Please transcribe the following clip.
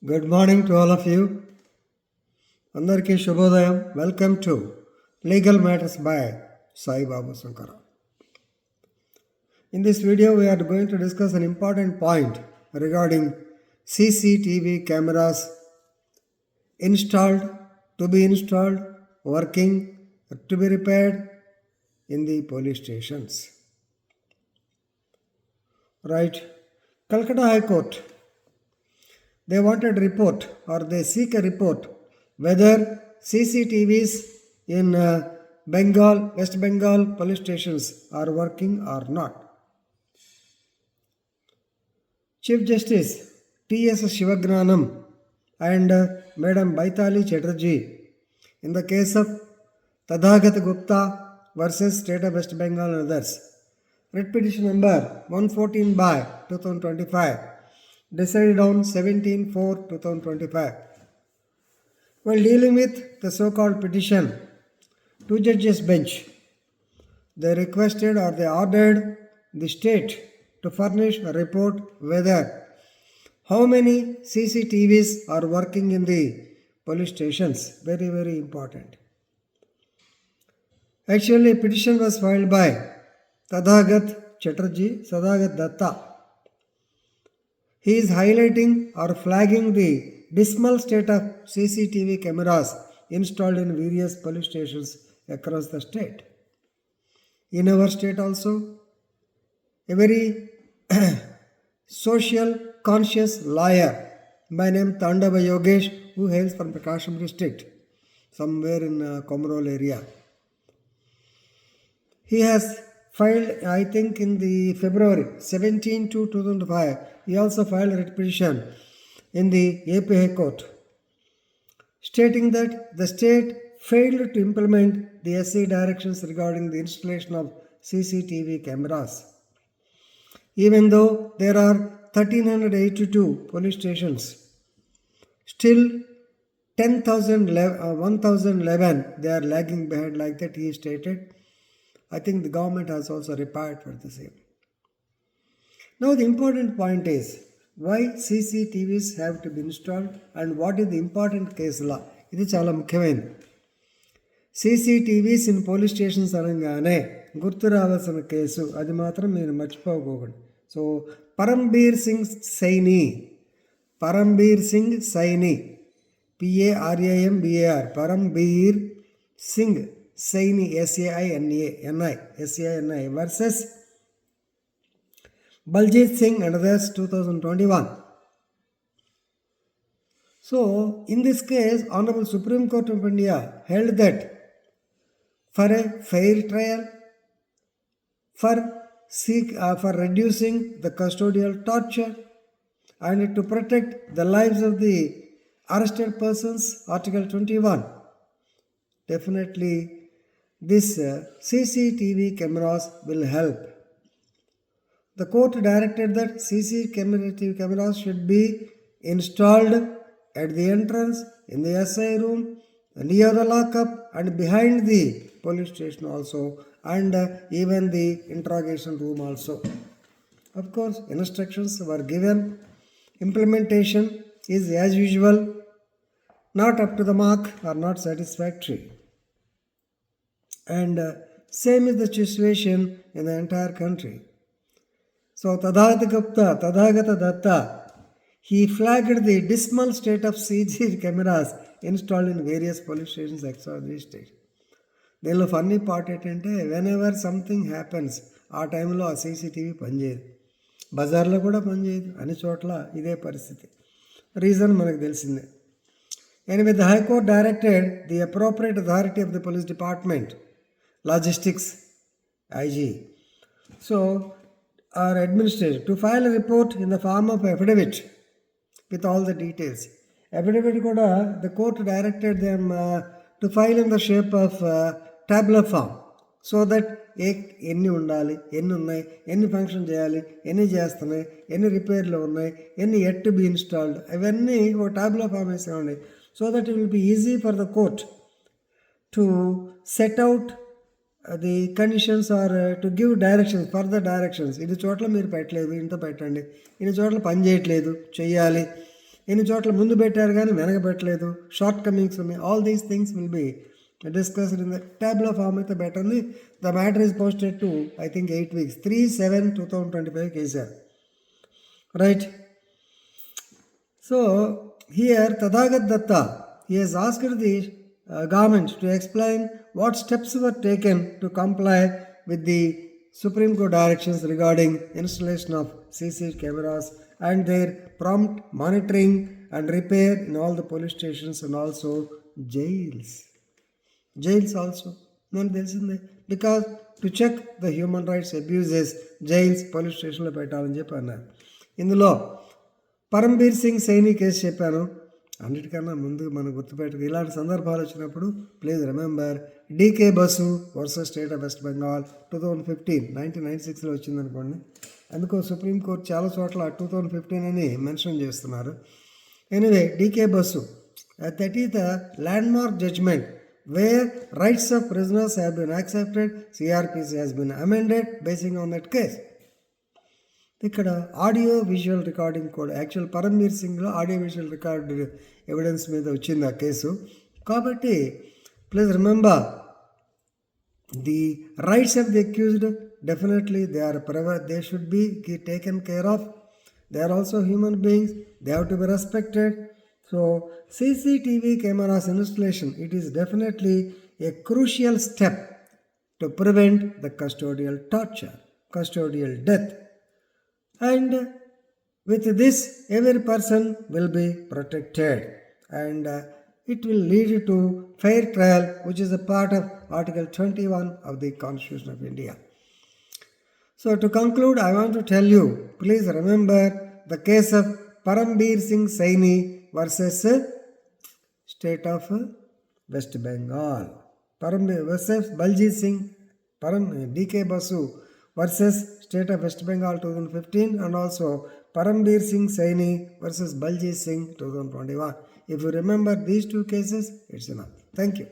Good morning to all of you. Andarki Shubhodayam. Welcome to Legal Matters by Sai Babu Sankara. In this video, we are going to discuss an important point regarding CCTV cameras installed, to be installed, working, to be repaired in the police stations. Right. Kolkatta High Court. They wanted a report, or they seek a report whether CCTVs in Bengal, West Bengal police stations are working or not. Chief Justice T.S. Shivagnanam and Madam Baitali Chatterjee in the case of Thadhagatha Gupta versus State of West Bengal and others. Writ petition number 114/2025. Decided on 17/4/2025. While dealing with the so-called petition, two judges bench, they requested or they ordered the state to furnish a report whether how many CCTVs are working in the police stations. Very, very important. Actually, a petition was filed by Thadhagatha Datta. He is highlighting or flagging the dismal state of CCTV cameras installed in various police stations across the state. In our state also, a very social conscious lawyer by name Tandava Yogesh, who hails from Prakasham district, somewhere in Komrol area. He has filed, I think in the February 17/2005, he also filed a writ petition in the AP High Court, stating that the state failed to implement the SC directions regarding the installation of CCTV cameras. Even though there are 1,382 police stations, still 1,011 they are lagging behind, like that he stated. I think the government has also required for the same. Now the important point is why CCTVs have to be installed and what is the important case law. ఇది చాలా ముఖ్యమైనది. CCTVs in police stations అనగానే గుర్తు రావాల్సిన case అది మాత్రం మీరు మర్చిపోకూడదు. So Parambir Singh Saini, PARAMBAR, Parambir Singh Saini, SAINI versus Baljit Singh and others, 2021. So, in this case, Honorable Supreme Court of India held that for a fair trial, for reducing the custodial torture, and to protect the lives of the arrested persons, Article 21, definitely this CCTV cameras will help. The court directed that CCTV cameras should be installed at the entrance, in the SI room, near the lockup, and behind the police station also, and even the interrogation room also. Of course, instructions were given. Implementation is as usual not up to the mark or not satisfactory. And same is the situation in the entire country. So Thadhagatha Datta, he flagged the dismal state of CCTV cameras installed in various police stations across the state. దీనిలో funny part ఏంటంటే whenever something happens ఆ టైంలో ఆ CCTV పనిచేయదు, బజార్లో కూడా పనిచేయదు, అన్ని చోట్ల ఇదే పరిస్థితి. రీజన్ మనకు తెలిసిందే. Anyway, the High Court directed the appropriate authority of the police department, logistics, IG, so our administrator, to file a report in the form of affidavit with all the details. Affidavit kuda the court directed them to file in the shape of tabular form, so that ఎన్ని ఉండాలి, ఎన్ని ఉన్నాయి, ఎన్ని function చేయాలి, ఎన్ని చేస్తున్నాయి, ఎన్ని రిపేర్లు ఉన్నాయి, ఎన్ని ఎట్ టు బి ఇన్స్టాల్డ్, అవన్నీ ఒక టాబ్లో ఫామ్ వేసేవాడి, so that it will be easy for the court to set out the conditions or to give directions, further directions. ఇది చోట్ల మీరు పెట్టలేదు, ఇంత పెట్టండి, ఇన్ని చోట్ల పని చేయట్లేదు, చెయ్యాలి, ఎన్ని చోట్ల ముందు పెట్టారు కానీ వెనక పెట్టలేదు, షార్ట్ కమింగ్స్ ఉన్నాయి. All these things will be discussed in the tabular form అయితే బెటర్ని. The matter is posted to I think 8 weeks, 3/7/2025 వేశారు. Right. So here Thadhagatha Datta, he has asked the government to explain what steps were taken to comply with the Supreme Court directions regarding installation of CC cameras and their prompt monitoring and repair in all the police stations and also jails. Jails also, నాకు తెలిసిందే, because to check the human rights abuses jails police స్టేషన్లో పెట్టాలని చెప్పి అన్నారు. ఇందులో Param Vir Singh Saini case చెప్పాను. అన్నిటికన్నా ముందు మనం గుర్తుపెట్టుకు ఇలాంటి సందర్భాలు వచ్చినప్పుడు please remember D K Basu versus state of West Bengal 2015, 1996లో వచ్చిందనుకోండి. అందుకో సుప్రీంకోర్టు చాలా చోట్ల 2015 అని మెన్షన్ చేస్తున్నారు. Anyway, D K Basu, that is the landmark judgment where rights of prisoners have been accepted, CRPC has been amended basing on that case. ఇక్కడ ఆడియో విజువల్ రికార్డింగ్ కూడా actual Parambir సింగ్లో ఆడియో విజువల్ రికార్డ్ ఎవిడెన్స్ మీద వచ్చింది ఆ case. కాబట్టి please remember the rights of the accused definitely they should be taken care of. They are also human beings, they have to be respected. So CCTV cameras installation, it is definitely a crucial step to prevent the custodial torture, custodial death. And with this, every person will be protected and it will lead to fair trial, which is a part of Article 21 of the Constitution of India. So to conclude, I want to tell you, please remember the case of Parambir Singh Saini versus State of West Bengal. Parambir versus Baljit Singh, DK Basu versus State of West Bengal 2015, and also Parambir Singh Saini versus Baljit Singh 2021. If you remember these two cases, it's enough. Thank you.